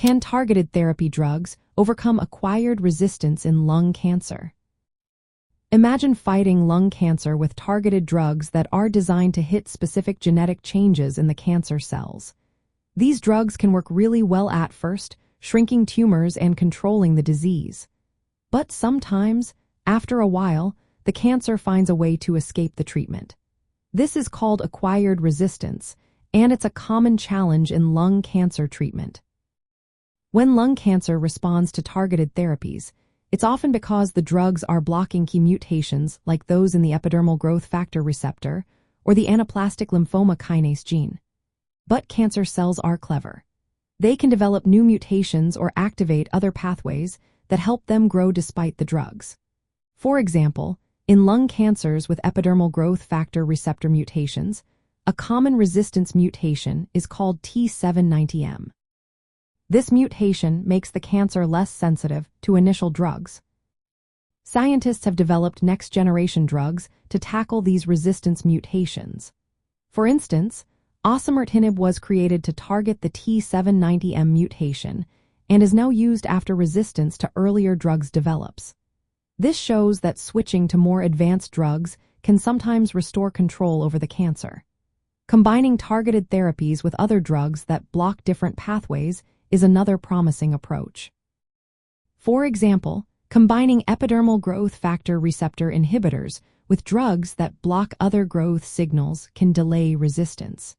Can targeted therapy drugs overcome acquired resistance in lung cancer? Imagine fighting lung cancer with targeted drugs that are designed to hit specific genetic changes in the cancer cells. These drugs can work really well at first, shrinking tumors and controlling the disease. But sometimes, after a while, the cancer finds a way to escape the treatment. This is called acquired resistance, and it's a common challenge in lung cancer treatment. When lung cancer responds to targeted therapies, it's often because the drugs are blocking key mutations like those in the epidermal growth factor receptor or the anaplastic lymphoma kinase gene. But cancer cells are clever. They can develop new mutations or activate other pathways that help them grow despite the drugs. For example, in lung cancers with epidermal growth factor receptor mutations, a common resistance mutation is called T790M. This mutation makes the cancer less sensitive to initial drugs. Scientists have developed next-generation drugs to tackle these resistance mutations. For instance, osimertinib was created to target the T790M mutation and is now used after resistance to earlier drugs develops. This shows that switching to more advanced drugs can sometimes restore control over the cancer. Combining targeted therapies with other drugs that block different pathways is another promising approach. For example, combining epidermal growth factor receptor inhibitors with drugs that block other growth signals can delay resistance.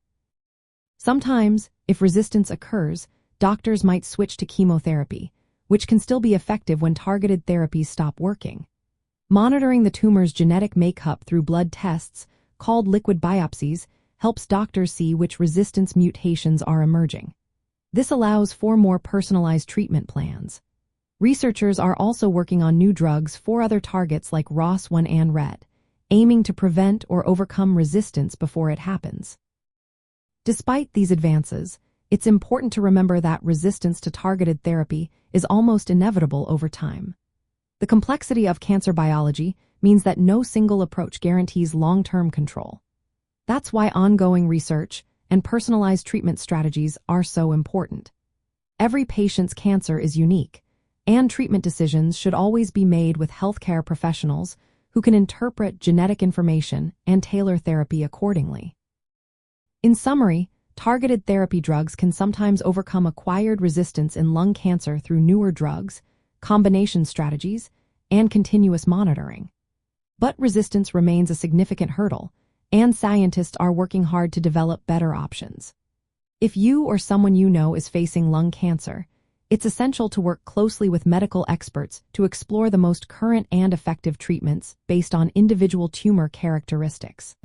Sometimes, if resistance occurs, doctors might switch to chemotherapy, which can still be effective when targeted therapies stop working. Monitoring the tumor's genetic makeup through blood tests, called liquid biopsies, helps doctors see which resistance mutations are emerging. This allows for more personalized treatment plans. Researchers are also working on new drugs for other targets like ROS1 and RET, aiming to prevent or overcome resistance before it happens. Despite these advances, it's important to remember that resistance to targeted therapy is almost inevitable over time. The complexity of cancer biology means that no single approach guarantees long-term control. That's why ongoing research and personalized treatment strategies are so important. Every patient's cancer is unique, and treatment decisions should always be made with healthcare professionals who can interpret genetic information and tailor therapy accordingly. In summary, targeted therapy drugs can sometimes overcome acquired resistance in lung cancer through newer drugs, combination strategies, and continuous monitoring. But resistance remains a significant hurdle, and scientists are working hard to develop better options. If you or someone you know is facing lung cancer, it's essential to work closely with medical experts to explore the most current and effective treatments based on individual tumor characteristics.